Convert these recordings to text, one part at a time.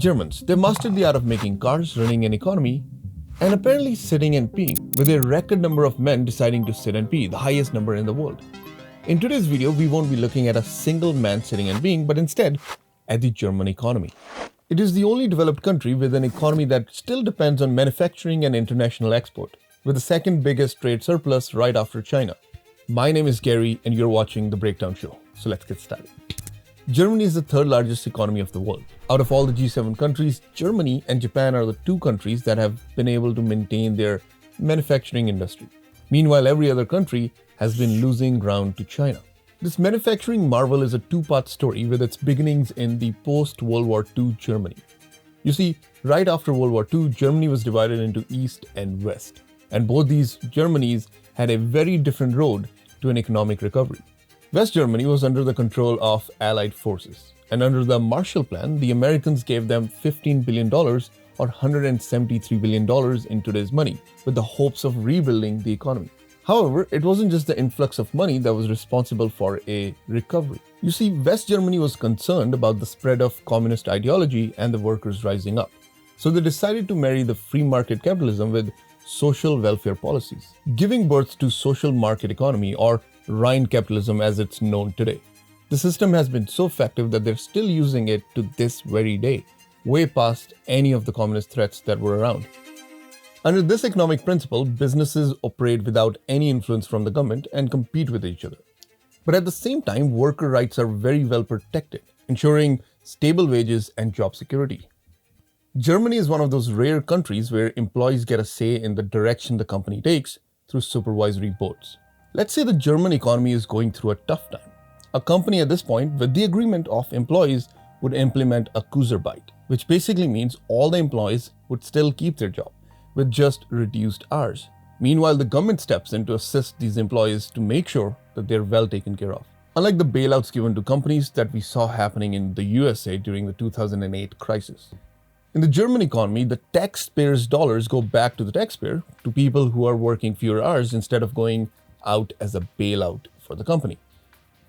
Germans, they mastered the art of making cars, running an economy, and apparently sitting and peeing, with a record number of men deciding to sit and pee, the highest number in the world. In today's video, we won't be looking at a single man sitting and peeing, but instead at the German economy. It is the only developed country with an economy that still depends on manufacturing and international export, with the second biggest trade surplus right after China. My name is Gary and you're watching The Breakdown Show, so let's get started. Germany is the third largest economy of the world. Out of all the G7 countries, Germany and Japan are the two countries that have been able to maintain their manufacturing industry. Meanwhile, every other country has been losing ground to China. This manufacturing marvel is a two-part story with its beginnings in the post-World War II Germany. You see, right after World War II, Germany was divided into East and West, and both these Germanys had a very different road to an economic recovery. West Germany was under the control of Allied forces, and under the Marshall Plan, the Americans gave them $15 billion or $173 billion in today's money, with the hopes of rebuilding the economy. However, it wasn't just the influx of money that was responsible for a recovery. You see, West Germany was concerned about the spread of communist ideology and the workers rising up. So they decided to marry the free market capitalism with social welfare policies, giving birth to social market economy, or Rhine capitalism as it's known today. The system has been so effective that they're still using it to this very day, way past any of the communist threats that were around. Under this economic principle, businesses operate without any influence from the government and compete with each other. But at the same time, worker rights are very well protected, ensuring stable wages and job security. Germany is one of those rare countries where employees get a say in the direction the company takes through supervisory boards. Let's say the German economy is going through a tough time. A company at this point, with the agreement of employees, would implement a Kurzarbeit, which basically means all the employees would still keep their job, with just reduced hours. Meanwhile, the government steps in to assist these employees to make sure that they're well taken care of. Unlike the bailouts given to companies that we saw happening in the USA during the 2008 crisis. In the German economy, the taxpayers' dollars go back to the taxpayer, to people who are working fewer hours instead of going out as a bailout for the company.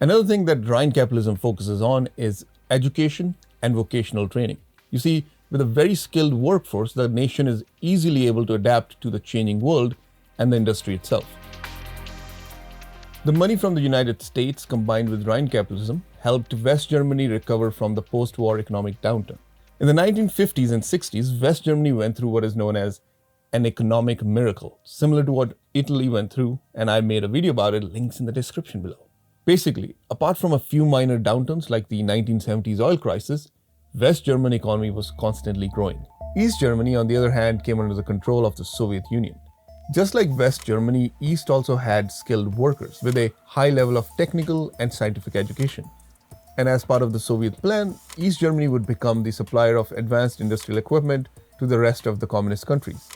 Another thing that Rhine capitalism focuses on is education and vocational training. You see, with a very skilled workforce, the nation is easily able to adapt to the changing world and the industry itself. The money from the United States combined with Rhine capitalism helped West Germany recover from the post-war economic downturn. In the 1950s and 60s, West Germany went through what is known as an economic miracle, similar to what Italy went through, and I made a video about it, links in the description below. Basically, apart from a few minor downturns like the 1970s oil crisis, West German economy was constantly growing. East Germany, on the other hand, came under the control of the Soviet Union. Just like West Germany, East also had skilled workers with a high level of technical and scientific education. And as part of the Soviet plan, East Germany would become the supplier of advanced industrial equipment to the rest of the communist countries.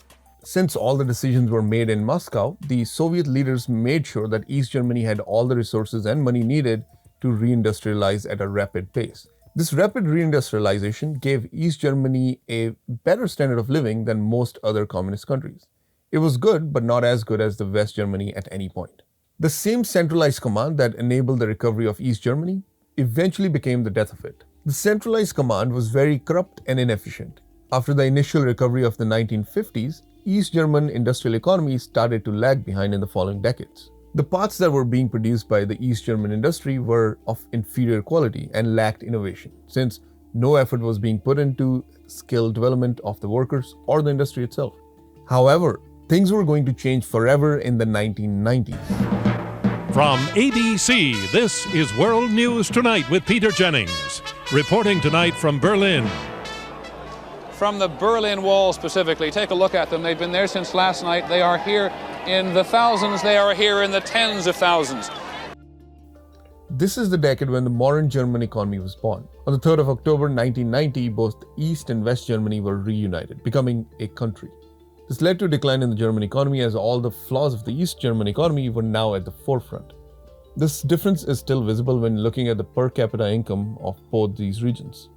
Since all the decisions were made in Moscow, the Soviet leaders made sure that East Germany had all the resources and money needed to reindustrialize at a rapid pace. This rapid reindustrialization gave East Germany a better standard of living than most other communist countries. It was good, but not as good as the West Germany at any point. The same centralized command that enabled the recovery of East Germany eventually became the death of it. The centralized command was very corrupt and inefficient. After the initial recovery of the 1950s, East German industrial economy started to lag behind in the following decades. The parts that were being produced by the East German industry were of inferior quality and lacked innovation, since no effort was being put into skill development of the workers or the industry itself. However, things were going to change forever in the 1990s. From ABC, this is World News Tonight with Peter Jennings, reporting tonight from Berlin. From the Berlin Wall specifically, take a look at them. They've been there since last night. They are here in the thousands. They are here in the tens of thousands. This is the decade when the modern German economy was born. On the 3rd of October 1990, both East and West Germany were reunited, becoming a country. This led to a decline in the German economy as all the flaws of the East German economy were now at the forefront. This difference is still visible when looking at the per capita income of both these regions.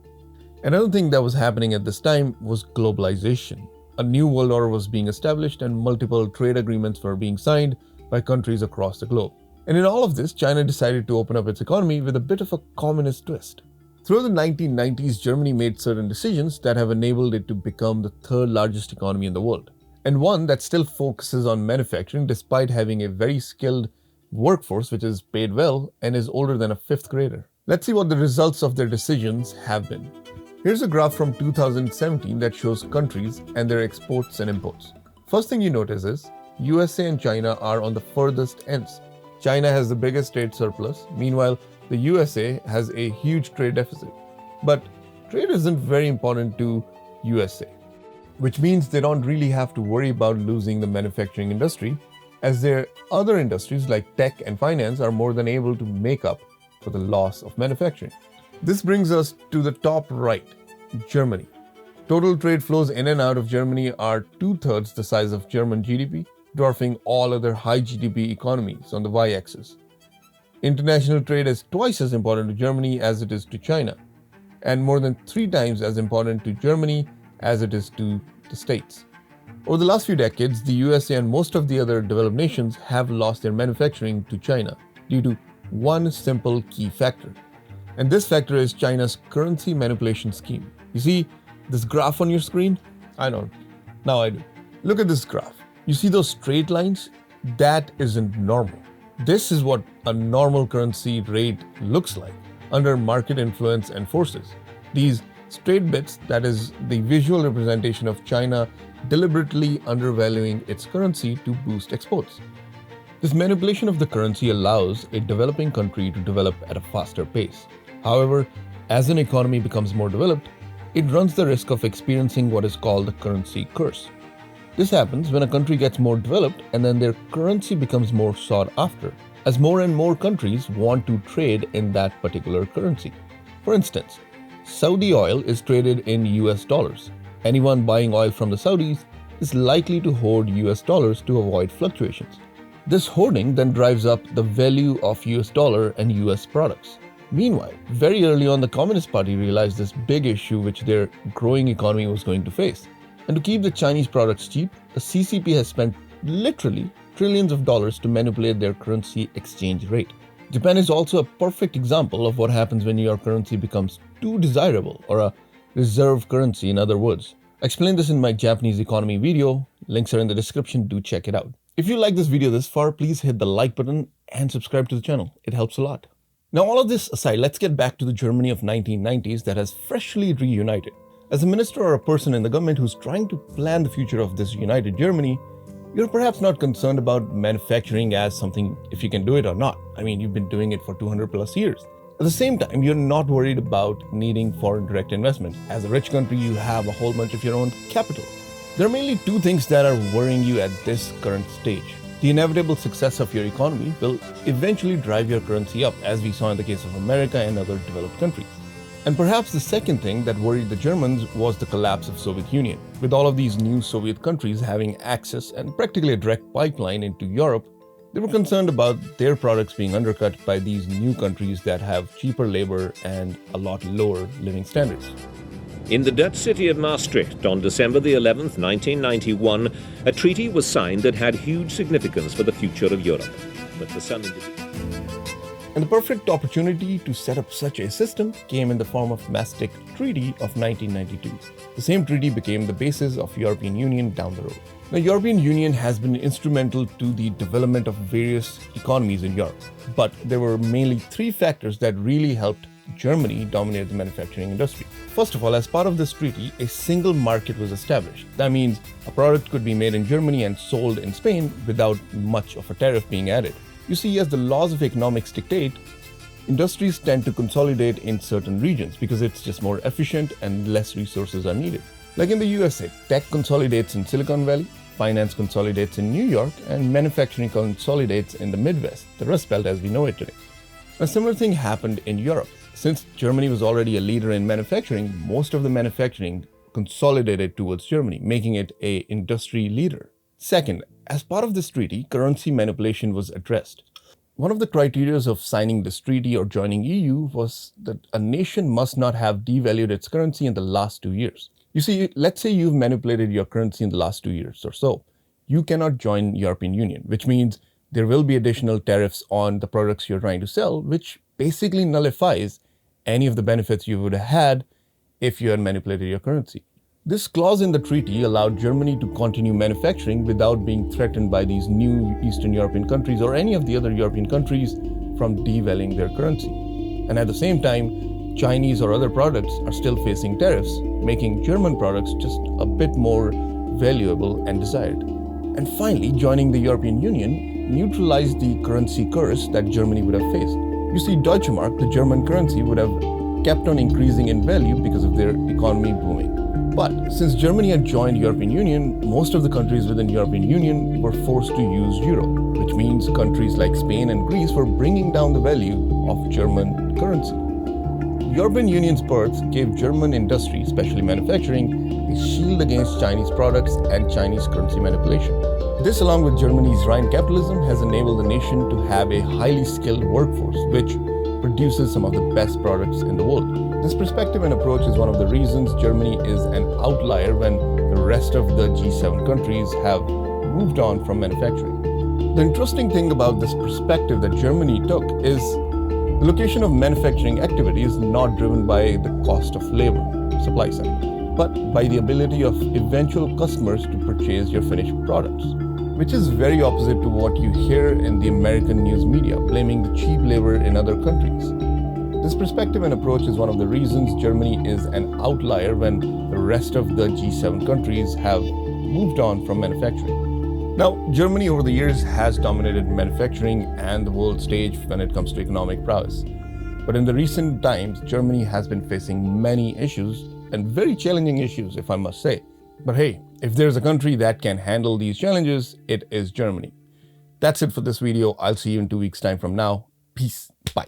Another thing that was happening at this time was globalization. A new world order was being established and multiple trade agreements were being signed by countries across the globe. And in all of this, China decided to open up its economy with a bit of a communist twist. Through the 1990s, Germany made certain decisions that have enabled it to become the third largest economy in the world, and one that still focuses on manufacturing despite having a very skilled workforce which is paid well and is older than a fifth grader. Let's see what the results of their decisions have been. Here's a graph from 2017 that shows countries and their exports and imports. First thing you notice is USA and China are on the furthest ends. China has the biggest trade surplus, meanwhile the USA has a huge trade deficit. But trade isn't very important to USA, which means they don't really have to worry about losing the manufacturing industry, as their other industries like tech and finance are more than able to make up for the loss of manufacturing. This brings us to the top right, Germany. Total trade flows in and out of Germany are 2/3 the size of German GDP, dwarfing all other high GDP economies on the y-axis. International trade is twice as important to Germany as it is to China, and more than 3 times as important to Germany as it is to the States. Over the last few decades, the USA and most of the other developed nations have lost their manufacturing to China due to one simple key factor. And this factor is China's currency manipulation scheme. You see this graph on your screen? I don't. Now I do. Look at this graph. You see those straight lines? That isn't normal. This is what a normal currency rate looks like under market influence and forces. These straight bits, that is the visual representation of China deliberately undervaluing its currency to boost exports. This manipulation of the currency allows a developing country to develop at a faster pace. However, as an economy becomes more developed, it runs the risk of experiencing what is called the currency curse. This happens when a country gets more developed and then their currency becomes more sought after, as more and more countries want to trade in that particular currency. For instance, Saudi oil is traded in US dollars. Anyone buying oil from the Saudis is likely to hoard US dollars to avoid fluctuations. This hoarding then drives up the value of US dollar and US products. Meanwhile, very early on, the Communist Party realized this big issue which their growing economy was going to face. And to keep the Chinese products cheap, the CCP has spent literally trillions of dollars to manipulate their currency exchange rate. Japan is also a perfect example of what happens when your currency becomes too desirable, or a reserve currency in other words. I explained this in my Japanese economy video. Links are in the description, do check it out. If you like this video this far, please hit the like button and subscribe to the channel. It helps a lot. Now, all of this aside, let's get back to the Germany of 1990s that has freshly reunited. As a minister or a person in the government who's trying to plan the future of this united Germany, you're perhaps not concerned about manufacturing as something if you can do it or not. I mean, you've been doing it for 200 plus years. At the same time, you're not worried about needing foreign direct investment. As a rich country, you have a whole bunch of your own capital. There are mainly 2 things that are worrying you at this current stage. The inevitable success of your economy will eventually drive your currency up, as we saw in the case of America and other developed countries. And perhaps the second thing that worried the Germans was the collapse of Soviet Union. With all of these new Soviet countries having access and practically a direct pipeline into Europe, they were concerned about their products being undercut by these new countries that have cheaper labor and a lot lower living standards. In the Dutch city of Maastricht on December the 11th, 1991, a treaty was signed that had huge significance for the future of Europe. But for some individuals... And the perfect opportunity to set up such a system came in the form of Maastricht Treaty of 1992. The same treaty became the basis of European Union down the road. Now, European Union has been instrumental to the development of various economies in Europe, but there were mainly 3 factors that really helped Germany dominate the manufacturing industry. First of all, as part of this treaty, a single market was established. That means a product could be made in Germany and sold in Spain without much of a tariff being added. You see, as the laws of economics dictate, industries tend to consolidate in certain regions because it's just more efficient and less resources are needed. Like in the USA, tech consolidates in Silicon Valley, finance consolidates in New York, and manufacturing consolidates in the Midwest, the Rust Belt as we know it today. A similar thing happened in Europe. Since Germany was already a leader in manufacturing, most of the manufacturing consolidated towards Germany, making it an industry leader. Second, as part of this treaty, currency manipulation was addressed. One of the criteria of signing this treaty or joining EU was that a nation must not have devalued its currency in the last 2 years. You see, let's say you've manipulated your currency in the last 2 years or so. You cannot join European Union, which means there will be additional tariffs on the products you're trying to sell, which basically nullifies any of the benefits you would have had if you had manipulated your currency. This clause in the treaty allowed Germany to continue manufacturing without being threatened by these new Eastern European countries or any of the other European countries from devaluing their currency. And at the same time, Chinese or other products are still facing tariffs, making German products just a bit more valuable and desired. And finally, joining the European Union neutralized the currency curse that Germany would have faced. You see, Deutsche Mark, the German currency, would have kept on increasing in value because of their economy booming. But since Germany had joined European Union, most of the countries within European Union were forced to use euro, which means countries like Spain and Greece were bringing down the value of German currency. European Union's birth gave German industry, especially manufacturing, a shield against Chinese products and Chinese currency manipulation. This, along with Germany's Rhine capitalism, has enabled the nation to have a highly skilled workforce, which produces some of the best products in the world. This perspective and approach is one of the reasons Germany is an outlier when the rest of the G7 countries have moved on from manufacturing. The interesting thing about this perspective that Germany took is the location of manufacturing activity is not driven by the cost of labor, supply side, but by the ability of eventual customers to purchase your finished products, which is very opposite to what you hear in the American news media, blaming the cheap labor in other countries. This perspective and approach is one of the reasons Germany is an outlier when the rest of the G7 countries have moved on from manufacturing. Now, Germany over the years has dominated manufacturing and the world stage when it comes to economic prowess. But in the recent times, Germany has been facing many issues, and very challenging issues, if I must say. But hey, if there's a country that can handle these challenges, it is Germany. That's it for this video. I'll see you in 2 weeks' time from now. Peace. Bye.